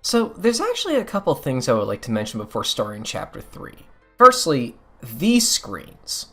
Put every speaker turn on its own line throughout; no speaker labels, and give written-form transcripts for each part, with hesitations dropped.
So, there's actually a couple things I would like to mention before starting Chapter 3. Firstly, these screens.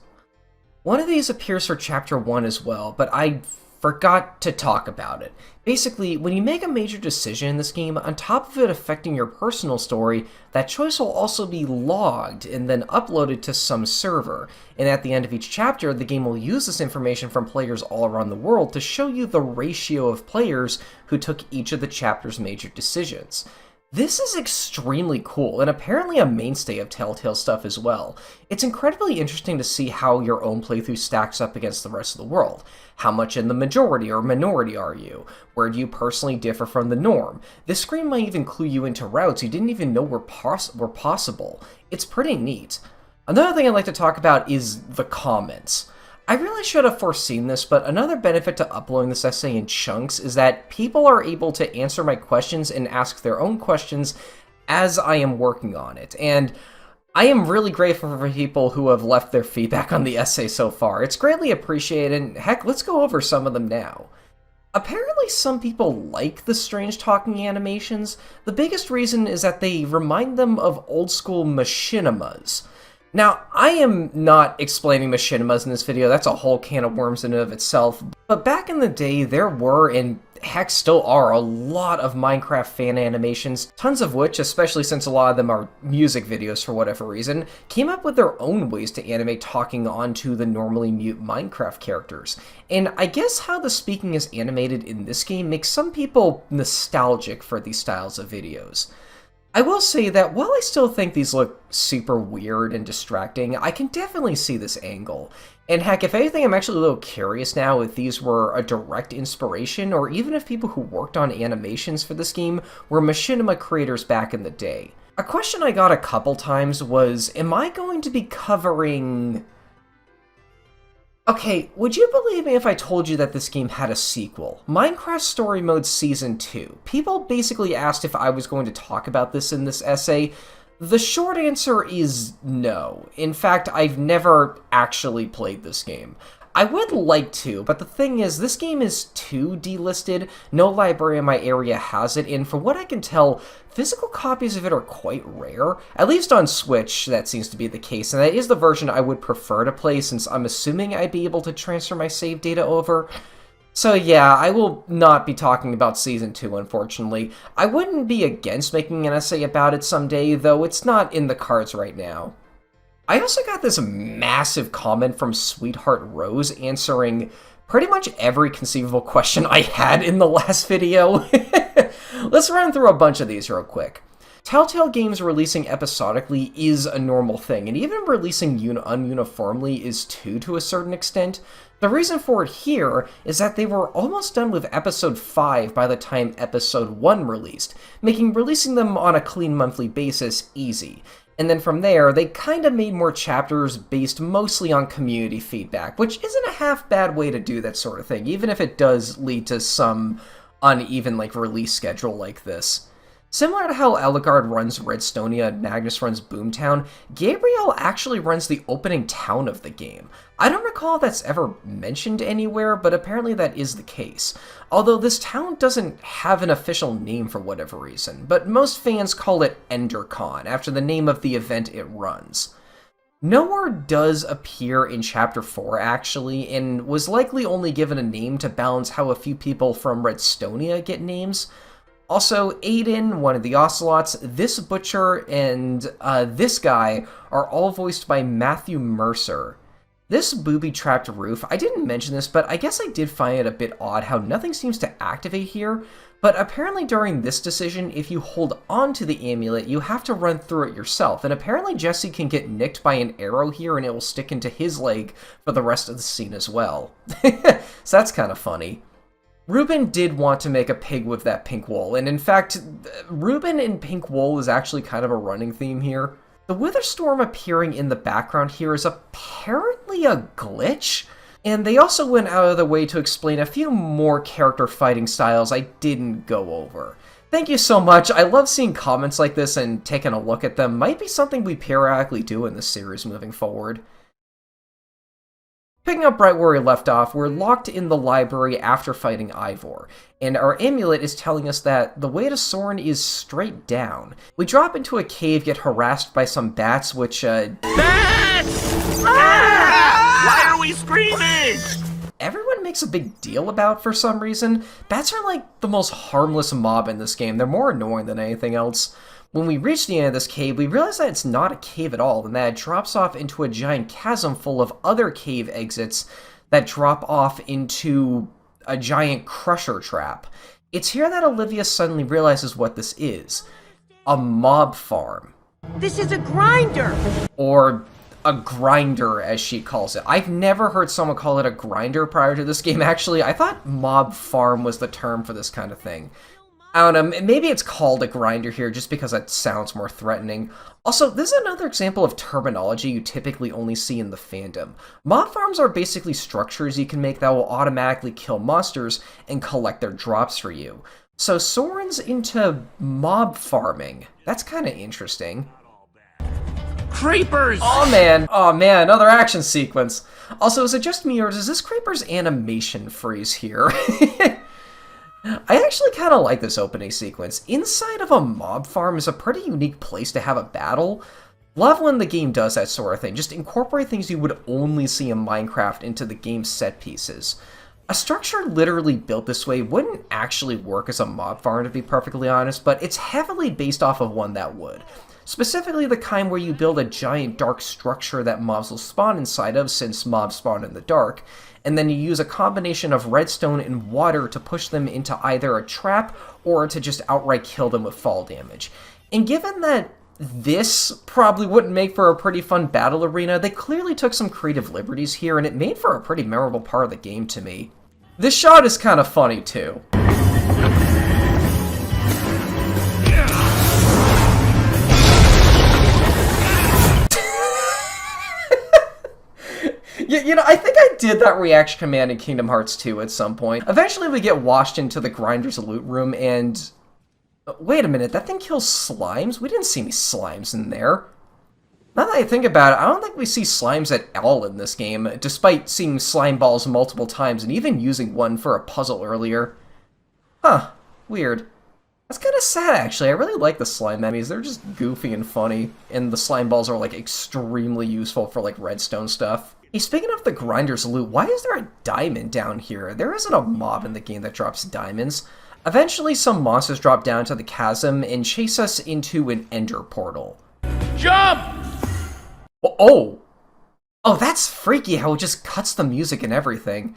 One of these appears for Chapter 1 as well, but I forgot to talk about it. Basically, when you make a major decision in this game, on top of it affecting your personal story, that choice will also be logged and then uploaded to some server. And at the end of each chapter, the game will use this information from players all around the world to show you the ratio of players who took each of the chapter's major decisions. This is extremely cool, and apparently a mainstay of Telltale stuff as well. It's incredibly interesting to see how your own playthrough stacks up against the rest of the world. How much in the majority or minority are you? Where do you personally differ from the norm? This screen might even clue you into routes you didn't even know were possible. It's pretty neat. Another thing I'd like to talk about is the comments. I really should have foreseen this, but another benefit to uploading this essay in chunks is that people are able to answer my questions and ask their own questions as I am working on it. And I am really grateful for people who have left their feedback on the essay so far. It's greatly appreciated, and heck, let's go over some of them now. Apparently some people like the strange talking animations. The biggest reason is that they remind them of old school machinimas. Now, I am not explaining machinimas in this video, that's a whole can of worms in and of itself, but back in the day there were, and heck still are, a lot of Minecraft fan animations, tons of which, especially since a lot of them are music videos for whatever reason, came up with their own ways to animate talking onto the normally mute Minecraft characters. And I guess how the speaking is animated in this game makes some people nostalgic for these styles of videos. I will say that while I still think these look super weird and distracting, I can definitely see this angle. And heck, if anything, I'm actually a little curious now if these were a direct inspiration, or even if people who worked on animations for this game were machinima creators back in the day. A question I got a couple times was, am I going to be covering... Okay, would you believe me if I told you that this game had a sequel? Minecraft Story Mode Season 2. People basically asked if I was going to talk about this in this essay. The short answer is no. In fact, I've never actually played this game. I would like to, but the thing is, this game is too delisted, no library in my area has it, and from what I can tell, physical copies of it are quite rare. At least on Switch, that seems to be the case, and that is the version I would prefer to play, since I'm assuming I'd be able to transfer my save data over. So yeah, I will not be talking about Season 2, unfortunately. I wouldn't be against making an essay about it someday, though it's not in the cards right now. I also got this massive comment from Sweetheart Rose answering pretty much every conceivable question I had in the last video. Let's run through a bunch of these real quick. Telltale games releasing episodically is a normal thing, and even releasing ununiformly is too to a certain extent. The reason for it here is that they were almost done with episode 5 by the time episode 1 released, making releasing them on a clean monthly basis easy. And then from there, they kind of made more chapters based mostly on community feedback, which isn't a half-bad way to do that sort of thing, even if it does lead to some uneven release schedule like this. Similar to how Eligard runs Redstonia and Magnus runs Boomtown, Gabriel actually runs the opening town of the game. I don't recall if that's ever mentioned anywhere, but apparently that is the case. Although this town doesn't have an official name for whatever reason, but most fans call it EnderCon, after the name of the event it runs. Nowhere does appear in Chapter 4, actually, and was likely only given a name to balance how a few people from Redstonia get names. Also, Aiden, one of the Ocelots, this Butcher, and this guy are all voiced by Matthew Mercer. This booby-trapped roof, I didn't mention this, but I guess I did find it a bit odd how nothing seems to activate here, but apparently during this decision, if you hold on to the amulet, you have to run through it yourself, and apparently Jesse can get nicked by an arrow here and it will stick into his leg for the rest of the scene as well. So that's kind of funny. Ruben did want to make a pig with that pink wool, and in fact, Ruben in pink wool is actually kind of a running theme here. The Witherstorm appearing in the background here is apparently a glitch, and they also went out of the way to explain a few more character fighting styles I didn't go over. Thank you so much. I love seeing comments like this and taking a look at them. Might be something we periodically do in this series moving forward. Picking up right where we left off, we're locked in the library after fighting Ivor, and our amulet is telling us that the way to Soren is straight down. We drop into a cave, get harassed by some bats, which,
Bats! Ah! Why are we screaming?
everyone makes a big deal about for some reason. Bats are like the most harmless mob in this game. They're more annoying than anything else. When we reach the end of this cave, we realize that it's not a cave at all, and that it drops off into a giant chasm full of other cave exits that drop off into a giant crusher trap. It's here that Olivia suddenly realizes what this is. A mob farm.
This is a grinder!
Or a grinder, as she calls it. I've never heard someone call it a grinder prior to this game, actually. I thought mob farm was the term for this kind of thing. I don't know, maybe it's called a grinder here just because it sounds more threatening. Also, this is another example of terminology you typically only see in the fandom. Mob farms are basically structures you can make that will automatically kill monsters and collect their drops for you. So Soren's into mob farming. That's kind of interesting.
Creepers!
Oh man, another action sequence. Also, is it just me or does this creeper's animation freeze here? I actually kind of like this opening sequence. Inside of a mob farm is a pretty unique place to have a battle. Love when the game does that sort of thing, just incorporate things you would only see in Minecraft into the game's set pieces. A structure literally built this way wouldn't actually work as a mob farm, to be perfectly honest, but it's heavily based off of one that would. Specifically the kind where you build a giant dark structure that mobs will spawn inside of, since mobs spawn in the dark, and then you use a combination of redstone and water to push them into either a trap or to just outright kill them with fall damage. And given that this probably wouldn't make for a pretty fun battle arena, they clearly took some creative liberties here, and it made for a pretty memorable part of the game to me. This shot is kind of funny too. You know, I think I did that reaction command in Kingdom Hearts 2 at some point. Eventually we get washed into the Grinder's loot room and... Wait a minute, that thing kills slimes? We didn't see any slimes in there. Now that I think about it, I don't think we see slimes at all in this game, despite seeing slime balls multiple times and even using one for a puzzle earlier. Huh, weird. That's kind of sad, actually. I really like the slime enemies. They're just goofy and funny, and the slime balls are, like, extremely useful for, like, redstone stuff. Hey, speaking of the Grinder's loot, why is there a diamond down here? There isn't a mob in the game that drops diamonds. Eventually, some monsters drop down to the chasm and chase us into an ender portal.
Jump!
Oh! Oh, that's freaky how it just cuts the music and everything.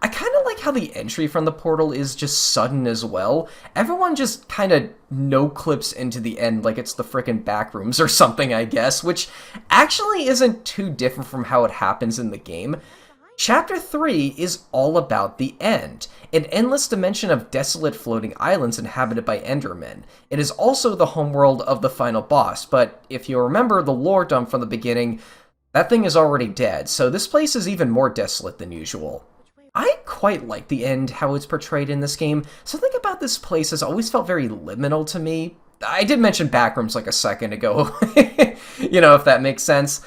I kind of like how the entry from the portal is just sudden as well. Everyone just kind of no-clips into the end like it's the frickin' backrooms or something, I guess, which actually isn't too different from how it happens in the game. Chapter 3 is all about the end, an endless dimension of desolate floating islands inhabited by Endermen. It is also the homeworld of the final boss, but if you remember the lore dump from the beginning, that thing is already dead, so this place is even more desolate than usual. I quite like the end, how it's portrayed in this game. Something about this place has always felt very liminal to me. I did mention backrooms like a second ago, you know, if that makes sense.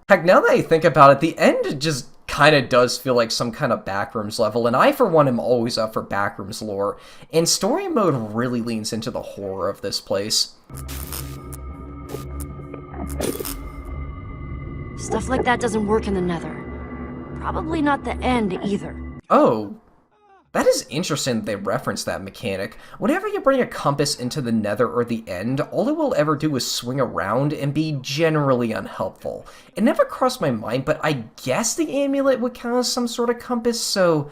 Heck, now that I think about it, the end just kind of does feel like some kind of backrooms level, and I, for one, am always up for backrooms lore, and story mode really leans into the horror of this place.
Stuff like that doesn't work in the Nether. Probably not the end, either.
Oh, that is interesting that they reference that mechanic. Whenever you bring a compass into the Nether or the end, all it will ever do is swing around and be generally unhelpful. It never crossed my mind, but I guess the amulet would count as some sort of compass, so...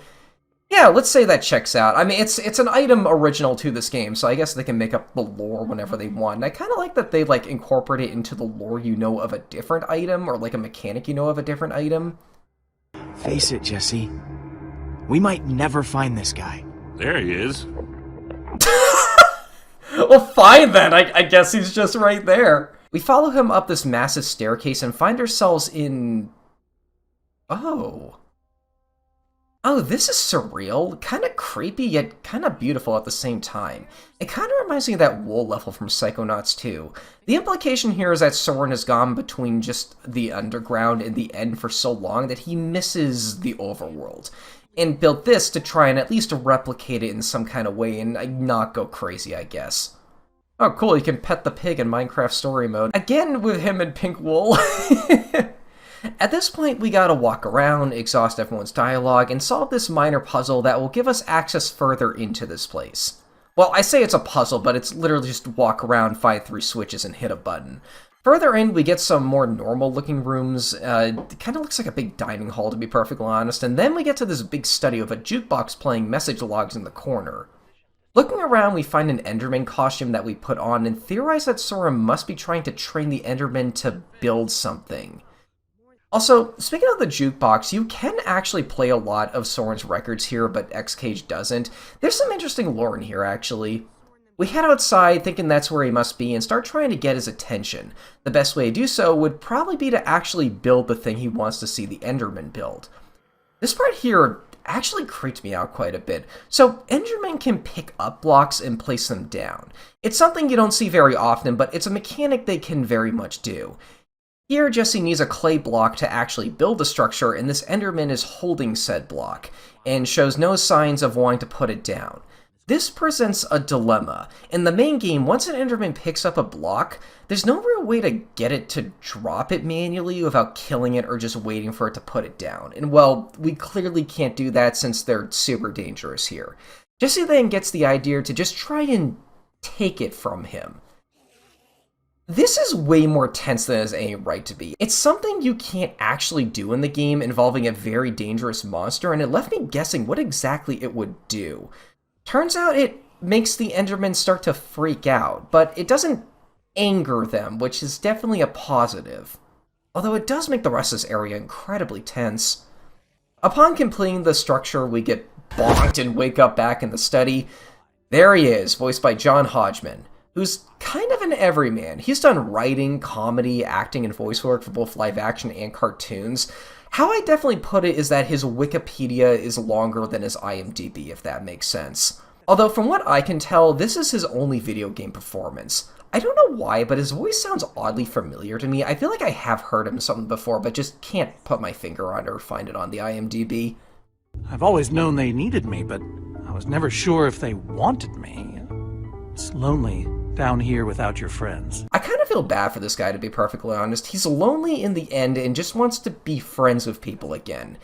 yeah, let's say that checks out. I mean, it's an item original to this game, so I guess they can make up the lore whenever they want. And I kind of like that they, like, incorporate it into the lore you know of a different item, or, like, a mechanic you know of a different item.
Face it, Jesse. We might never find this guy.
There he is.
Well, fine then. I guess he's just right there. We follow him up this massive staircase and find ourselves in... oh. Oh, this is surreal, kind of creepy, yet kind of beautiful at the same time. It kind of reminds me of that wool level from Psychonauts 2. The implication here is that Soren has gone between just the underground and the end for so long that he misses the overworld, and built this to try and at least replicate it in some kind of way and not go crazy, I guess. Oh, cool, you can pet the pig in Minecraft story mode. Again with him in pink wool. At this point, we gotta walk around, exhaust everyone's dialogue, and solve this minor puzzle that will give us access further into this place. Well, I say it's a puzzle, but it's literally just walk around, find 3 switches, and hit a button. Further in, we get some more normal-looking rooms. It kind of looks like a big dining hall, to be perfectly honest, and then we get to this big study of a jukebox playing message logs in the corner. Looking around, we find an Enderman costume that we put on, and theorize that Soren must be trying to train the Enderman to build something. Also, speaking of the jukebox, you can actually play a lot of Soren's records here, but XCage doesn't. There's some interesting lore in here, actually. We head outside thinking that's where he must be and start trying to get his attention. The best way to do so would probably be to actually build the thing he wants to see the Enderman build. This part here actually creeped me out quite a bit. So, Endermen can pick up blocks and place them down. It's something you don't see very often, but it's a mechanic they can very much do. Here, Jesse needs a clay block to actually build the structure, and this Enderman is holding said block, and shows no signs of wanting to put it down. This presents a dilemma. In the main game, once an Enderman picks up a block, there's no real way to get it to drop it manually without killing it or just waiting for it to put it down. And well, we clearly can't do that since they're super dangerous here. Jesse then gets the idea to just try and take it from him. This is way more tense than it has any right to be. It's something you can't actually do in the game involving a very dangerous monster, and it left me guessing what exactly it would do. Turns out it makes the Endermen start to freak out, but it doesn't anger them, which is definitely a positive. Although it does make the rest of this area incredibly tense. Upon completing the structure, we get bonked and wake up back in the study. There he is, voiced by John Hodgman, who's kind of an everyman. He's done writing, comedy, acting, and voice work for both live action and cartoons. How I definitely put it is that his Wikipedia is longer than his IMDb, if that makes sense. Although from what I can tell, this is his only video game performance. I don't know why, but his voice sounds oddly familiar to me. I feel like I have heard him something before, but just can't put my finger on it or find it on the IMDb.
I've always known they needed me, but I was never sure if they wanted me. It's lonely down here without your friends.
I kind of feel bad for this guy, to be perfectly honest. He's lonely in the end and just wants to be friends with people again.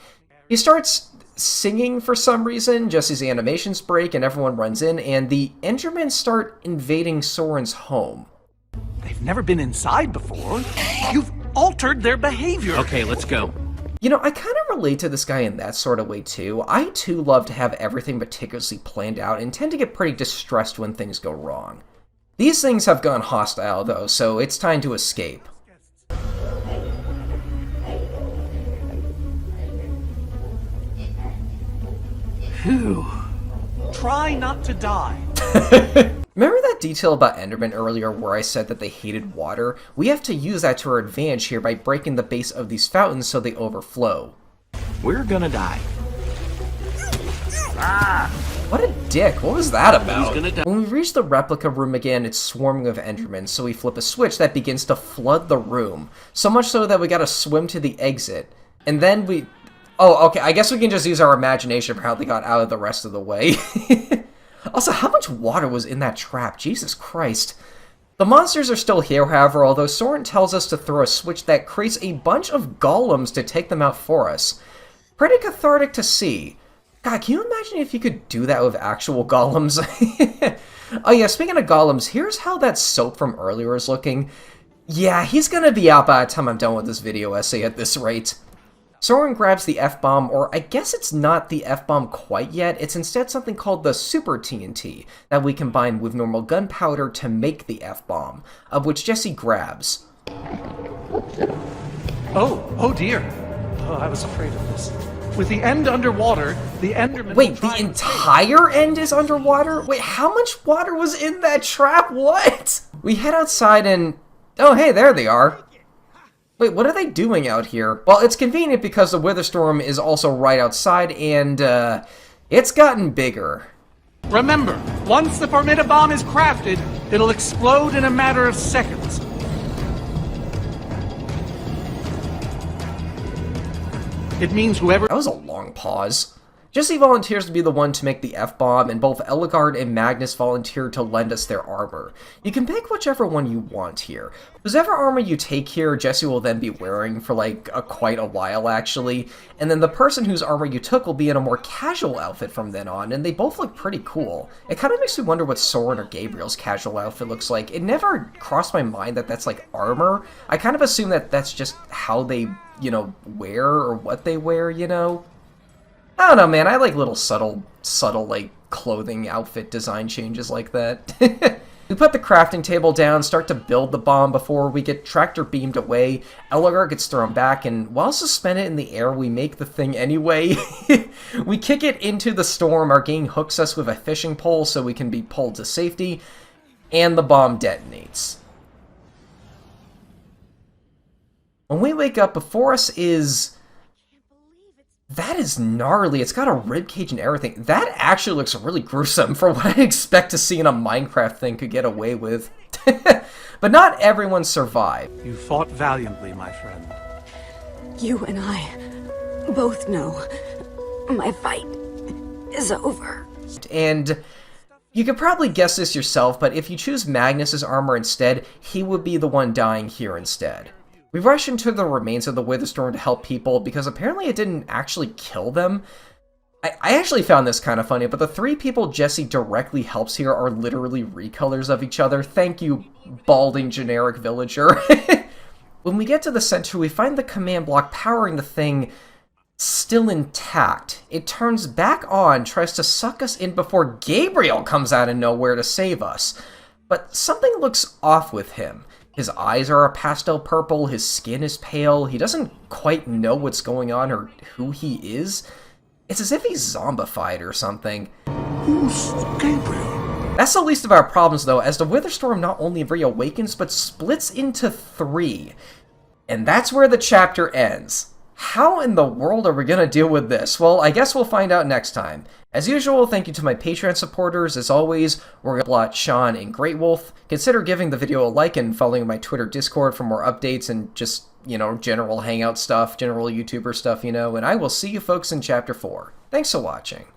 He starts singing for some reason, Jesse's animations break and everyone runs in, and the Endermen start invading Soren's home.
They've never been inside before. You've altered their behavior.
Okay, let's go.
You know, I kind of relate to this guy in that sort of way too. I too love to have everything meticulously planned out and tend to get pretty distressed when things go wrong. These things have gone hostile though, so it's time to escape.
Phew. Try not to die.
Remember that detail about Enderman earlier where I said that they hated water? We have to use that to our advantage here by breaking the base of these fountains so they overflow.
We're gonna die.
What a dick, what was that about?
Who's gonna die?
When we reach the replica room again, it's swarming with Endermen, so we flip a switch that begins to flood the room. So much so that we gotta swim to the exit. And then we... Oh, okay, I guess we can just use our imagination for how they got out of the rest of the way. Also, how much water was in that trap? Jesus Christ. The monsters are still here, however, although Soren tells us to throw a switch that creates a bunch of golems to take them out for us. Pretty cathartic to see. God, can you imagine if you could do that with actual golems? Oh yeah, speaking of golems, here's how that soap from earlier is looking. Yeah, he's gonna be out by the time I'm done with this video essay at this rate. Soren grabs the F-bomb, or I guess it's not the F-bomb quite yet, it's instead something called the Super TNT, that we combine with normal gunpowder to make the F-bomb, of which Jesse grabs.
Oh dear. Oh, I was afraid of this. With the end underwater, the Enderman...
Wait, the entire end is underwater? Wait, how much water was in that trap? What? We head outside and... Oh, hey, there they are. Wait, what are they doing out here? Well, it's convenient because the Witherstorm is also right outside, and, it's gotten bigger.
Remember, once the Formidabomb is crafted, it'll explode in a matter of seconds. It means whoever...
That was a long pause. Jesse volunteers to be the one to make the F-bomb, and both Ellegaard and Magnus volunteer to lend us their armor. You can pick whichever one you want here. Whatever armor you take here, Jesse will then be wearing for quite a while actually, and then the person whose armor you took will be in a more casual outfit from then on, and they both look pretty cool. It kind of makes me wonder what Soren or Gabriel's casual outfit looks like. It never crossed my mind that that's like armor. I kind of assume that that's just how they, wear or what they wear, I don't know, man. I like little subtle, clothing outfit design changes like that. We put the crafting table down, start to build the bomb before we get tractor beamed away. Ellegaard gets thrown back, and while suspended in the air, we make the thing anyway. We kick it into the storm. Our gang hooks us with a fishing pole so we can be pulled to safety, and the bomb detonates. When we wake up, before us is... That is gnarly. It's got a ribcage and everything. That actually looks really gruesome for what I expect to see in a Minecraft thing could get away with. But not everyone survived.
You fought valiantly, my friend.
You and I both know my fight is over.
And you could probably guess this yourself, but if you choose Magnus's armor instead, he would be the one dying here instead. We rush into the remains of the Witherstorm to help people, because apparently it didn't actually kill them. I actually found this kind of funny, but the three people Jesse directly helps here are literally recolors of each other. Thank you, balding generic villager. When we get to the center, we find the command block powering the thing still intact. It turns back on, tries to suck us in before Gabriel comes out of nowhere to save us. But something looks off with him. His eyes are a pastel purple, his skin is pale, he doesn't quite know what's going on or who he is. It's as if he's zombified or something.
Who's Gabriel?
That's the least of our problems though, as the Witherstorm not only reawakens, but splits into 3. And that's where the chapter ends. How in the world are we gonna deal with this? Well, I guess we'll find out next time. As usual, thank you to my Patreon supporters. As always, we're gonna blot Sean and Great Wolf. Consider giving the video a like and following my Twitter Discord for more updates and just, general hangout stuff, general YouTuber stuff, and I will see you folks in Chapter 4. Thanks for watching.